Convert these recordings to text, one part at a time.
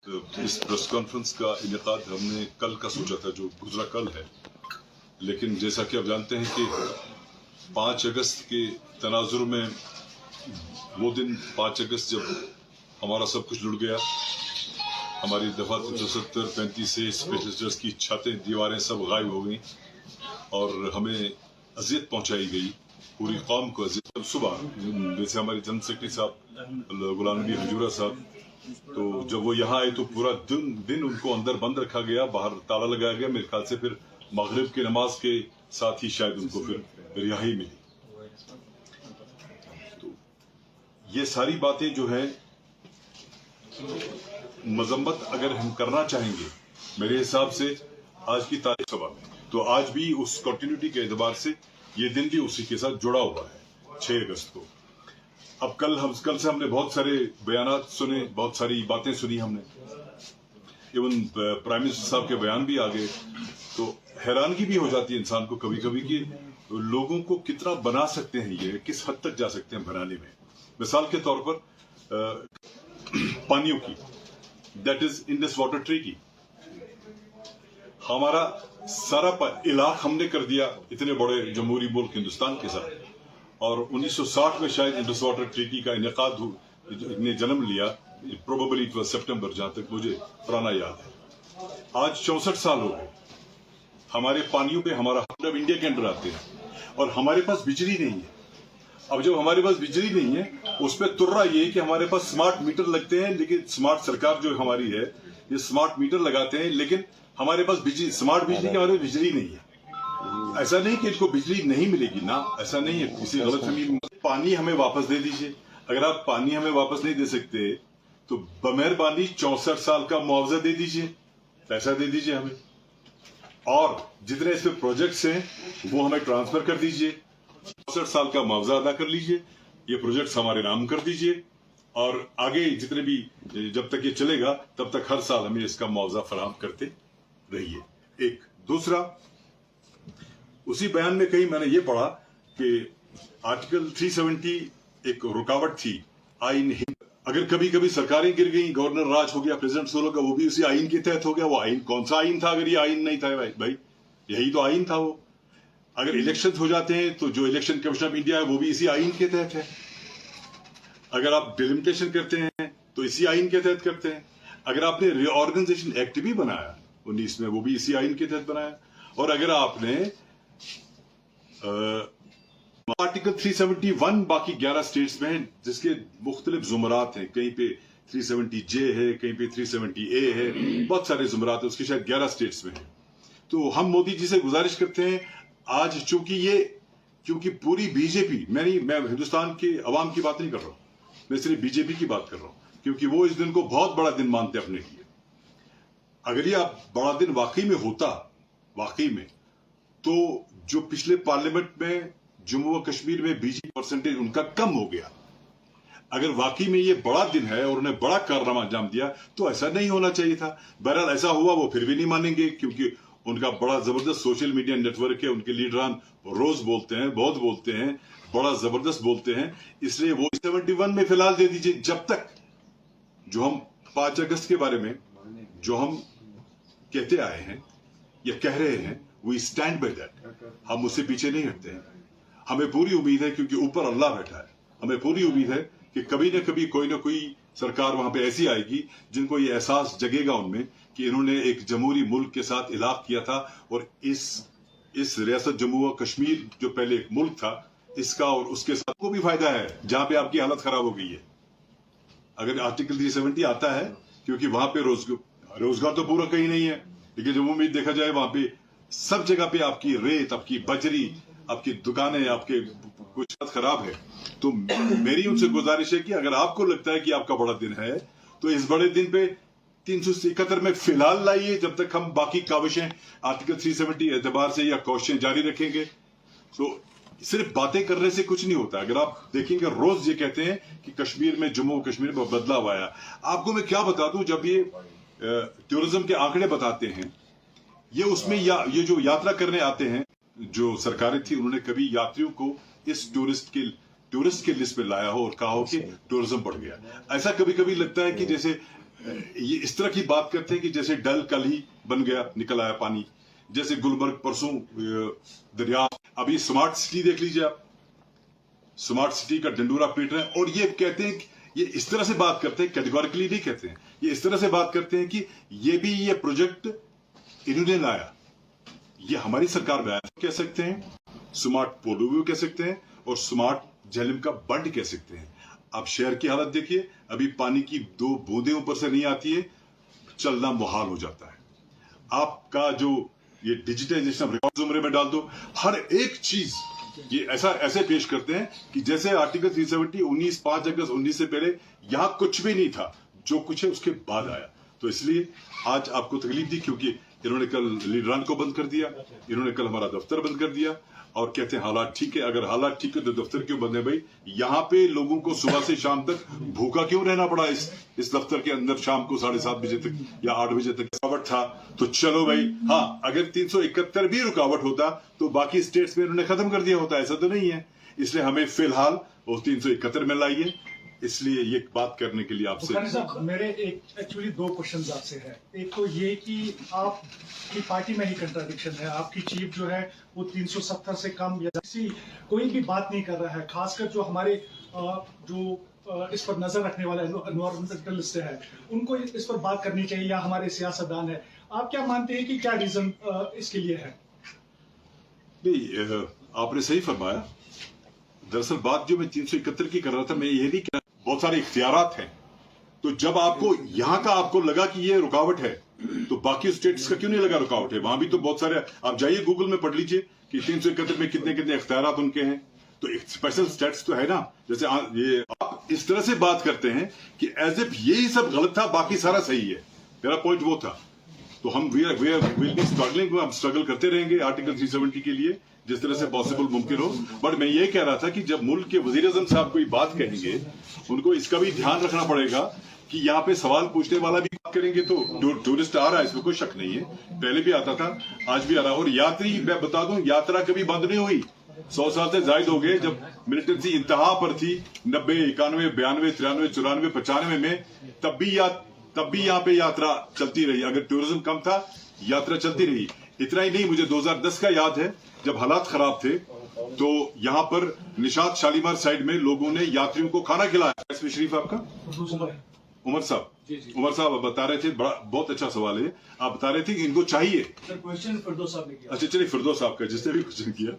तो इस press conference का इनेकाद हमने कल का सोचा था, जो गुजरा कल है, लेकिन जैसा कि आप जानते हैं कि 5 अगस्त के तनाजुर में वो दिन 5 अगस्त जब हमारा सब कुछ लुट गया, हमारी दफा 370 35 से स्पेशल जज की छतें दीवारें सब गायब हो गई और हमें अजियत पहुंचाई गई, पूरी कौम को अजियत। सुबह जैसे हमारे जनरल सेक्रेटरी साहब गुलाम नबी हजूरा साहब, तो जब वो यहाँ आए तो पूरा दिन उनको अंदर बंद रखा गया, बाहर ताला लगाया गया। मेरे ख्याल से फिर मगरिब की नमाज के साथ ही शायद उनको फिर रिहाई मिली। तो ये सारी बातें जो है मजम्मत अगर हम करना चाहेंगे मेरे हिसाब से आज की तारीख सभा में, तो आज भी उस कंटिन्यूटी के एतबार से ये दिन भी उसी के साथ जुड़ा हुआ है 6 अगस्त को। अब कल से हमने बहुत सारे बयानात सुने, बहुत सारी बातें सुनी हमने, इवन प्राइम मिनिस्टर साहब के बयान भी आ गए। तो हैरानगी भी हो जाती है इंसान को कभी कभी कि लोगों को कितना बना सकते हैं, ये किस हद तक जा सकते हैं बनाने में। मिसाल के तौर पर पानियों की, that is Indus water treaty, हमारा सारा इलाक हमने कर दिया इतने बड़े जमहूरी मुल्क हिंदुस्तान के साथ। और 1960 में शायद इंडस वाटर ट्रीटी का इनेकाद ने जन्म लिया, प्रोबेबली इट वाज सितंबर, जहां तक मुझे पुराना याद है। आज 64 साल हो गए, हमारे पानियों पे हमारा हक अब इंडिया के अंदर आते हैं और हमारे पास बिजली नहीं है। अब जब हमारे पास बिजली नहीं है, उस पर तुर्रा ये कि हमारे पास स्मार्ट मीटर लगते हैं, लेकिन स्मार्ट सरकार जो हमारी है ये स्मार्ट मीटर लगाते हैं, लेकिन हमारे पास बिजली, स्मार्ट बिजली की हमारे बिजली नहीं है। ऐसा नहीं कि इनको बिजली नहीं मिलेगी ना, ऐसा नहीं है, किसी गलतफहमी। पानी हमें वापस दे दीजिए। अगर आप पानी हमें वापस नहीं दे सकते तो बमेहरबानी 64 साल का मुआवजा दे दीजिए, पैसा दे दीजिए हमें, और जितने इसमें प्रोजेक्ट्स हैं वो हमें ट्रांसफर कर दीजिए। 64 साल का मुआवजा अदा कर लीजिए, ये प्रोजेक्ट्स हमारे नाम कर दीजिए, और आगे जितने भी जब तक ये चलेगा तब तक हर साल हमें इसका मुआवजा फराहम करते रहिए। एक दूसरा, उसी बयान में कहीं मैंने ये पढ़ा कि आर्टिकल 370 एक रुकावट थी आईन। अगर कभी कभी सरकारें गिर गई, गवर्नर राज हो गया, प्रेसिडेंट सोल हो गया, वो भी उसी आईन के तहत हो गया। वो आईन कौन सा आईन था अगर ये आईन नहीं था भाई? यही तो आईन था वो। अगर इलेक्शन हो जाते हैं तो जो इलेक्शन कमीशन ऑफ इंडिया है वो भी इसी आईन के तहत है। अगर आप डिलिमिटेशन करते हैं तो इसी आईन के तहत करते हैं। अगर आपने रीऑर्गेनाइजेशन एक्ट भी बनाया 19 में, वो भी इसी आईन के तहत बनाया। और अगर आपने आर्टिकल 371 बाकी 11 स्टेट्स में है, जिसके मुख्तलिफ जुमरात हैं, कहीं पे 370J है, कहीं पे 370A है, बहुत सारे जुमरात है, उसके शायद 11 स्टेट्स में है। तो हम मोदी जी से गुजारिश करते हैं, आज क्योंकि पूरी बीजेपी, मैं हिंदुस्तान के अवाम की बात नहीं कर रहा हूं, मैं सिर्फ बीजेपी की बात कर रहा हूं, क्योंकि वो इस दिन को बहुत बड़ा दिन मानते अपने लिए। अगर ये बड़ा दिन वाकई में होता, वाकई में, तो जो पिछले पार्लियामेंट में जम्मू और कश्मीर में बीजेपी परसेंटेज उनका कम हो गया, अगर वाकई में ये बड़ा दिन है और उन्हें बड़ा कारनामा अंजाम दिया, तो ऐसा नहीं होना चाहिए था। बहरहाल ऐसा हुआ, वो फिर भी नहीं मानेंगे, क्योंकि उनका बड़ा जबरदस्त सोशल मीडिया नेटवर्क है, उनके लीडरान रोज बोलते हैं, बहुत बोलते हैं, बड़ा जबरदस्त बोलते हैं, इसलिए वो 71 में फिलहाल दे दीजिए। जब तक जो हम 5 अगस्त के बारे में जो हम कहते आए हैं या कह रहे हैं, वी स्टैंड बाय दैट, हम उससे पीछे नहीं हटते हैं। हमें पूरी उम्मीद है, क्योंकि ऊपर अल्लाह बैठा है, हमें पूरी उम्मीद है कि कभी न कभी कोई ना कोई सरकार वहां पे ऐसी आएगी जिनको ये एहसास जगेगा उनमें कि इन्होंने एक जमहूरी मुल्क के साथ इलाक किया था, और इस रियासत जम्मू और कश्मीर जो पहले एक मुल्क था, इसका और उसके साथ को भी फायदा है, जहां पे आपकी हालत खराब हो गई है। अगर आर्टिकल 370 आता है, क्योंकि वहां पे रोजगार तो पूरा कहीं नहीं है, लेकिन जम्मू में देखा जाए वहां पे सब जगह पे आपकी रेत, आपकी बजरी, आपकी दुकानें, आपके कुछ खराब है। तो मेरी उनसे गुजारिश है कि अगर आपको लगता है कि आपका बड़ा दिन है, तो इस बड़े दिन पे 371 में फिलहाल लाइए, जब तक हम बाकी काविशें आर्टिकल 370 एतबार से या कोशिशें जारी रखेंगे। तो सिर्फ बातें करने से कुछ नहीं होता। अगर आप देखेंगे, रोज ये कहते हैं कि कश्मीर में, जम्मू कश्मीर में बदलाव आया। आपको मैं क्या बता दूं, जब ये टूरिज्म के आंकड़े बताते हैं, ये उसमें ये जो यात्रा करने आते हैं, जो सरकारें थी, उन्होंने कभी यात्रियों को इस टूरिस्ट के लिस्ट में लाया हो और कहा हो कि टूरिज्म बढ़ गया। ऐसा कभी कभी लगता है कि जैसे ये इस तरह की बात करते हैं कि जैसे डल कल ही बन गया, निकल आया पानी, जैसे गुलमर्ग परसों दरिया। अभी स्मार्ट सिटी देख लीजिए आप, स्मार्ट सिटी का डंडोरा पीट रहे हैं, और ये कहते हैं, ये इस तरह से बात करते हैं, कैटेगोरिकली नहीं कहते हैं, ये इस तरह से बात करते हैं कि ये प्रोजेक्ट इन्होंने लाया, ये हमारी सरकार में आया, कह सकते हैं, स्मार्ट पोलो भी कह सकते हैं, और स्मार्ट झेलम का बंड कह सकते हैं। अब शहर की हालत देखिए, अभी पानी की 2 बूंदें ऊपर से नहीं आती है, चलना मुहाल हो जाता है। आपका जो ये डिजिटाइजेशन ऑफ रिकॉर्ड जुमरे में डाल दो, हर एक चीज ये ऐसे पेश करते हैं कि जैसे आर्टिकल 370 5 अगस्त 19 से पहले यहां कुछ भी नहीं था, जो कुछ है उसके बाद आया। तो इसलिए आज आपको तकलीफ दी, क्योंकि इन्होंने कल लीडरान को बंद कर दिया, इन्होंने कल हमारा दफ्तर बंद कर दिया, और कहते हैं हालात ठीक है। अगर हालात ठीक है तो दफ्तर क्यों बंद है भाई? यहाँ पे लोगों को सुबह से शाम तक भूखा क्यों रहना पड़ा इस दफ्तर के अंदर, शाम को 7:30 बजे तक या 8 बजे तक रुकावट था? तो चलो भाई, हाँ, अगर 371 भी रुकावट होता तो बाकी स्टेट्स में इन्होंने खत्म कर दिया होता, ऐसा तो नहीं है। इसलिए हमें फिलहाल वो 371 में लाइए, इसलिए ये बात करने के लिए आपसे। मेरे एक्चुअली 2 क्वेश्चंस आपसे है। एक तो ये कि आपकी पार्टी में ही कंट्राडिक्शन है, आपकी चीफ जो है वो 370 से कम या कोई भी बात नहीं कर रहा है, खासकर जो हमारे जो इस पर नजर रखने वाला एनवायरमेंटलिस्ट है, उनको इस पर बात करनी चाहिए, या हमारे सियासतदान है। आप क्या मानते हैं कि क्या रीजन इसके लिए है? नहीं, आपने सही फरमाया। दरअसल बात जो मैं 371 की कर रहा था, मैं ये नहीं कह, बहुत सारे इख्तियारात हैं, तो जब आपको यहाँ का आपको लगा कि ये रुकावट है, तो बाकी स्टेट्स का क्यों नहीं लगा रुकावट है? वहां भी तो बहुत सारे, आप जाइए गूगल में पढ़ लीजिए कि 371 में कितने कितने इख्तियारात उनके हैं, तो स्पेशल स्टेट्स तो है ना। जैसे ये आप इस तरह से बात करते हैं कि एज इफ यही सब गलत था, बाकी सारा सही है। मेरा पॉइंट वो था। तो हम विल बी स्ट्रगलिंग, हम स्ट्रगल करते रहेंगे आर्टिकल 370 के लिए जिस तरह से पॉसिबल मुमकिन हो। बट मैं ये कह रहा था कि जब मुल्क के वजीर-ए-आज़म साहब कोई बात कहेंगे, उनको इसका भी ध्यान रखना पड़ेगा कि यहाँ पे सवाल पूछने वाला भी बात करेंगे, तो टूरिस्ट आ रहा है, इसमें कोई शक नहीं है, पहले भी आता था, आज भी आ रहा है। और यात्री, मैं बता दूं, यात्रा कभी बंद नहीं हुई। 100 साल से जायद हो गए, जब मिलिटेंसी इंतहा पर थी 90, 91, 92, 93, 94, 95 में, तब भी यहाँ पे यात्रा चलती रही। अगर टूरिज्म कम था, यात्रा चलती रही। इतना ही नहीं, मुझे 2010 का याद है, जब हालात खराब थे, तो यहाँ पर निशात शालीमार साइड में लोगों ने यात्रियों को खाना खिलाया। इसमें शरीफ आपका उमर साहब बता रहे थे, बहुत अच्छा सवाल है। आप बता रहे थे कि इनको चाहिए, क्वेश्चन फिरदौस साहब ने किया। अच्छा चलिए, फिरदौस साहब का जिसने भी क्वेश्चन किया,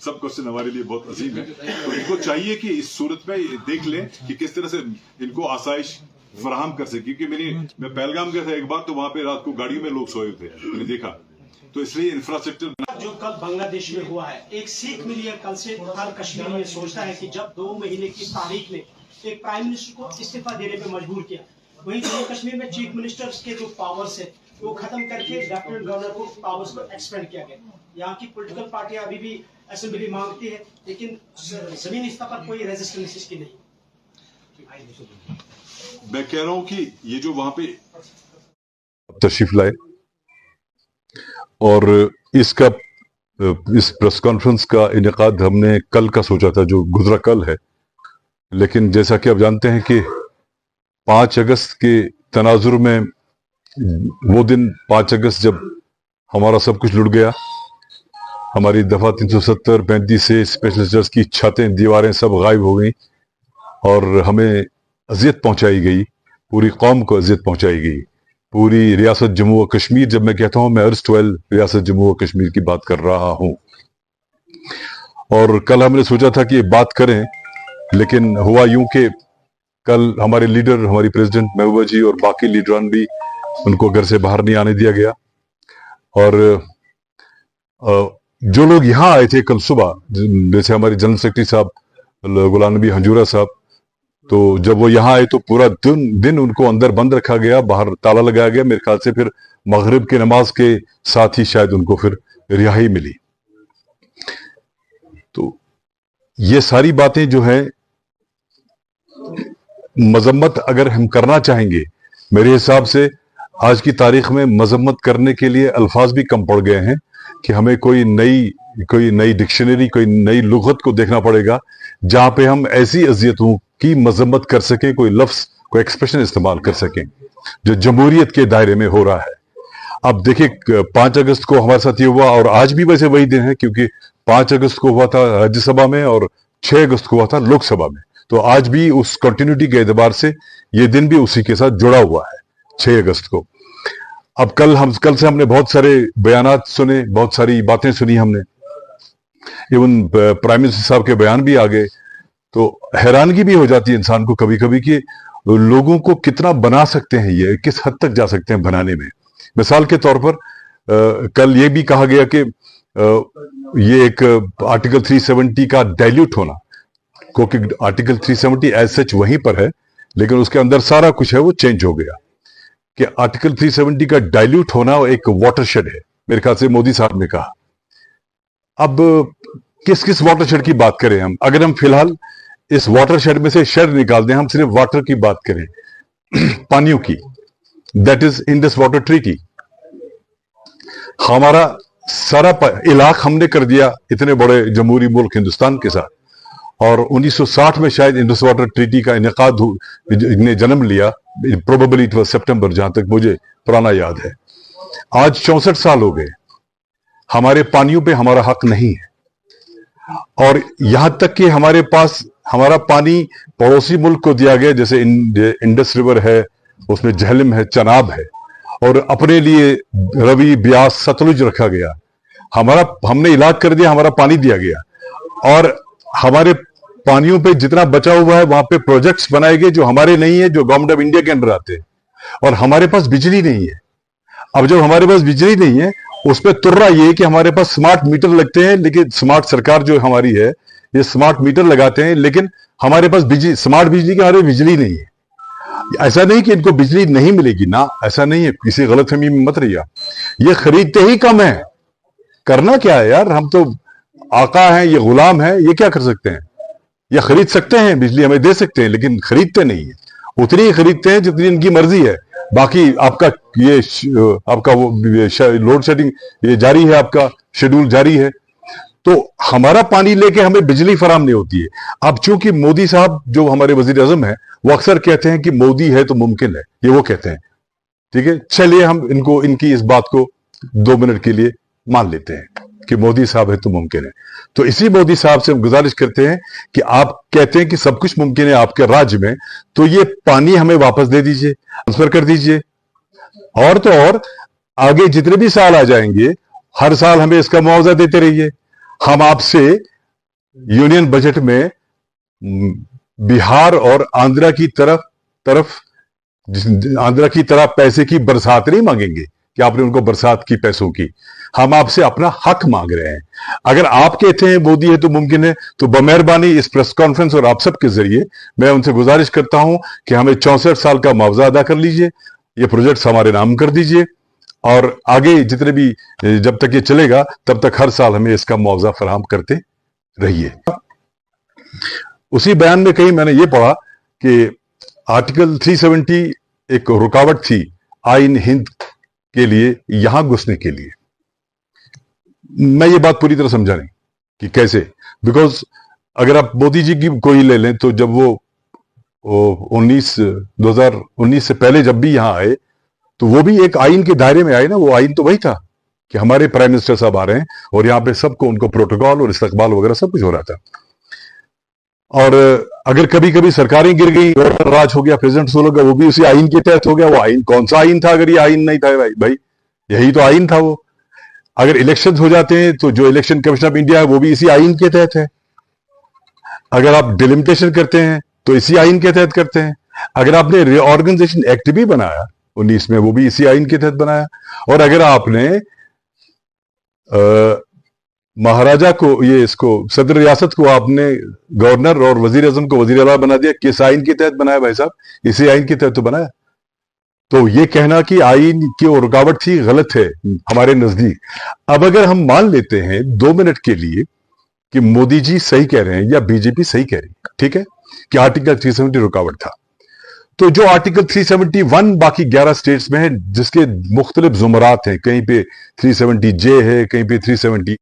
सब क्वेश्चन हमारे लिए बहुत अजीम है। तो इनको चाहिए कि इस सूरत में देख लें कि किस तरह से इनको आसाइश फराहम कर सके, क्योंकि मैं पहलगाम गया था एक बार, तो वहां पे रात को गाड़ियों में लोग सोए थे, मैंने देखा। तो इसलिए इंफ्रास्ट्रक्चर जो कल बांग्लादेश में हुआ है, एक सीख मिली है कल से। हर कश्मीर में सोचता है कि जब 2 महीने की तारीख ने एक प्राइम मिनिस्टर को इस्तीफा देने पे मजबूर किया, वहीं जम्मू कश्मीर में चीफ मिनिस्टर्स के जो पावर्स है वो खत्म करके लेफ्टिनेंट गवर्नर को पावर्स को एक्सपेंड किया गया। यहाँ की पॉलिटिकल पार्टियां अभी भी असेंबली मांगती है, लेकिन जमीनी स्तर पर कोई रेजिस्टेंस इसकी नहीं। मैं कह रहा हूं कि ये जो वहां पे तशरीफ लाए, और इस प्रेस कॉन्फ्रेंस का इनेकाद हमने कल का सोचा था, जो गुजरा कल है, लेकिन जैसा कि आप जानते हैं कि 5 अगस्त के तनाजुर में, वो दिन 5 अगस्त जब हमारा सब कुछ लुट गया, हमारी दफा 370 35 से स्पेशल जज की छतें, दीवारें सब गायब हो गई, और हमें अजियत पहुंचाई गई, पूरी कौम को अजियत पहुंचाई गई, पूरी रियासत जम्मू व कश्मीर। जब मैं कहता हूं, मैं अर्स्ट-12 रियासत जम्मू व कश्मीर की बात कर रहा हूं। और कल हमने सोचा था कि ये बात करें, लेकिन हुआ यूं कि कल हमारे लीडर, हमारी प्रेसिडेंट महबूबा जी और बाकी लीडरान भी, उनको घर से बाहर नहीं आने दिया गया। और जो लोग यहां आए थे कल सुबह, जैसे हमारे जनरल सेक्रेटरी साहब गुलाम नबी हंजूरा साहब, तो जब वो यहाँ आए तो पूरा दिन उनको अंदर बंद रखा गया, बाहर ताला लगाया गया। मेरे ख्याल से फिर मगरिब की नमाज के साथ ही शायद उनको फिर रिहाई मिली। तो ये सारी बातें जो है, मजम्मत अगर हम करना चाहेंगे, मेरे हिसाब से आज की तारीख में मजम्मत करने के लिए अल्फाज भी कम पड़ गए हैं कि हमें कोई नई डिक्शनरी, कोई नई लुगत को देखना पड़ेगा जहां पे हम ऐसी अजियतों की मजम्मत कर सकें, कोई लफ्ज, कोई एक्सप्रेशन इस्तेमाल कर सकें। जो जमहूरियत के दायरे में हो रहा है। अब देखिए 5 अगस्त को हमारे साथ ये हुआ और आज भी वैसे वही दिन है, क्योंकि 5 अगस्त को हुआ था राज्यसभा में और 6 अगस्त को हुआ था लोकसभा में। तो आज भी उस कंटिन्यूटी के एतबार से ये दिन भी उसी के साथ जुड़ा हुआ है 6 अगस्त को। अब कल से हमने बहुत सारे बयानात सुने, बहुत सारी बातें सुनी हमने, इवन प्राइम मिनिस्टर साहब के बयान भी आ गए। तो हैरानगी भी हो जाती है इंसान को कभी कभी कि लोगों को कितना बना सकते हैं, ये किस हद तक जा सकते हैं बनाने में। मिसाल के तौर पर कल ये भी कहा गया कि ये एक आर्टिकल 370 का डाइल्यूट होना, क्योंकि आर्टिकल 370 एज सच वहीं पर है, लेकिन उसके अंदर सारा कुछ है वो चेंज हो गया कि आर्टिकल 370 का डाइल्यूट होना एक वाटरशेड है, मेरे ख्याल से मोदी साहब ने कहा। अब किस किस वाटरशेड की बात करें हम? अगर हम फिलहाल इस वाटरशेड में से शेड निकाल दें, हम सिर्फ वाटर की बात करें, पानियों की, that is Indus water treaty. हमारा सारा इलाक हमने कर दिया इतने बड़े जमहूरी मुल्क हिंदुस्तान के साथ, और 1960 में शायद इंडस वाटर ट्रीटी का इनेकाद ने जन्म लिया, प्रोबेबली इट वाज सितंबर, जहां तक मुझे पुराना याद है। आज 64 साल हो गए, हमारे पानियों पे हमारा हक नहीं है, और यहां तक कि हमारे पास हमारा पानी पड़ोसी मुल्क को दिया गया, जैसे इंडस रिवर है, उसमें झेलम है, चनाब है, और अपने लिए रवि, ब्यास, सतलुज रखा गया। हमने इलाज कर दिया, हमारा पानी दिया गया, और हमारे पानियों पे जितना बचा हुआ है वहां पे प्रोजेक्ट्स बनाए गए जो हमारे नहीं है, जो गवर्नमेंट ऑफ इंडिया के अंडर आते हैं, और हमारे पास बिजली नहीं है। अब जब हमारे पास बिजली नहीं है, उस पर तुर्रा ये कि हमारे पास स्मार्ट मीटर लगते हैं, लेकिन स्मार्ट सरकार जो हमारी है ये स्मार्ट मीटर लगाते हैं, लेकिन हमारे पास स्मार्ट बिजली की हमारी बिजली नहीं है। ऐसा नहीं कि इनको बिजली नहीं मिलेगी ना, ऐसा नहीं है, किसी गलतफहमी में मत रहिए। ये खरीदते ही कम है, करना क्या है यार, हम तो आका हैं, ये गुलाम है, ये क्या कर सकते हैं? ये खरीद सकते हैं, बिजली हमें दे सकते हैं, लेकिन खरीदते नहीं है, उतनी ही खरीदते हैं जितनी इनकी मर्जी है। बाकी आपका आपका वो लोड शेडिंग ये जारी है, आपका शेड्यूल जारी है, तो हमारा पानी लेके हमें बिजली फराम नहीं होती है। अब चूंकि मोदी साहब जो हमारे वजीर आजम है, वो अक्सर कहते हैं कि मोदी है तो मुमकिन है, ये वो कहते हैं, ठीक है, चलिए हम इनकी इस बात को 2 मिनट के लिए मान लेते हैं कि मोदी साहब है तो मुमकिन है। तो इसी मोदी साहब से हम गुजारिश करते हैं कि आप कहते हैं कि सब कुछ मुमकिन है आपके राज्य में, तो ये पानी हमें वापस दे दीजिए, ट्रांसफर कर दीजिए, और तो और आगे जितने भी साल आ जाएंगे हर साल हमें इसका मुआवजा देते रहिए। हम आपसे यूनियन बजट में बिहार और आंध्रा की तरह पैसे की बरसात नहीं मांगेंगे कि आपने उनको बरसात की पैसों की। हम आपसे अपना हक मांग रहे हैं। अगर आप कहते हैं मोदी है तो मुमकिन है, तो बमेहरबानी इस प्रेस कॉन्फ्रेंस और आप सबके जरिए मैं उनसे गुजारिश करता हूं कि हमें 64 साल का मुआवजा अदा कर लीजिए, ये प्रोजेक्ट्स हमारे नाम कर दीजिए, और आगे जितने भी जब तक ये चलेगा तब तक हर साल हमें इसका मुआवजा फराहम करते रहिए। उसी बयान में कहीं मैंने ये पढ़ा कि आर्टिकल 370 एक रुकावट थी आइन हिंद के लिए यहां घुसने के लिए। मैं ये बात पूरी तरह समझा नहीं कि कैसे, बिकॉज अगर आप मोदी जी की कोई ले लें, तो जब वो 2019 से पहले जब भी यहां आए तो वो भी एक आइन के दायरे में आए ना। वो आइन तो वही था कि हमारे प्राइम मिनिस्टर साहब आ रहे हैं और यहाँ पे सबको उनको प्रोटोकॉल और इस्तकबाल वगैरह सब कुछ हो रहा था। और अगर कभी कभी सरकारें गिर गई, गवर्नर राज हो गया, प्रेसिडेंट हो गया, वो भी उसी आइन के तहत हो गया। वो आइन कौन सा आइन था अगर ये आइन नहीं था भाई, यही तो आइन था वो। अगर इलेक्शन हो जाते हैं तो जो इलेक्शन कमीशन ऑफ इंडिया है वो भी इसी आइन के तहत है। अगर आप डिलिमिटेशन करते हैं तो इसी आइन के तहत करते हैं। अगर आपने रीऑर्गेनाइजेशन एक्ट भी बनाया 19 में, वो भी इसी आइन के तहत बनाया। और अगर आपने महाराजा को इसको सदर रियासत को आपने गवर्नर और वजीर आजम को वजीर आला बना दिया, किस आइन के तहत बनाया भाई साहब? इसी आइन के तहत तो बनाया। तो ये कहना कि आइन की रुकावट थी, गलत है हमारे नजदीक। अब अगर हम मान लेते हैं 2 मिनट के लिए कि मोदी जी सही कह रहे हैं या बीजेपी सही कह रही है, ठीक है, कि आर्टिकल 370 रुकावट था, तो जो आर्टिकल 371 बाकी 11 स्टेट्स में है जिसके मुख्तलिफ जुमरात हैं, कहीं पे 370J है, कहीं पे 370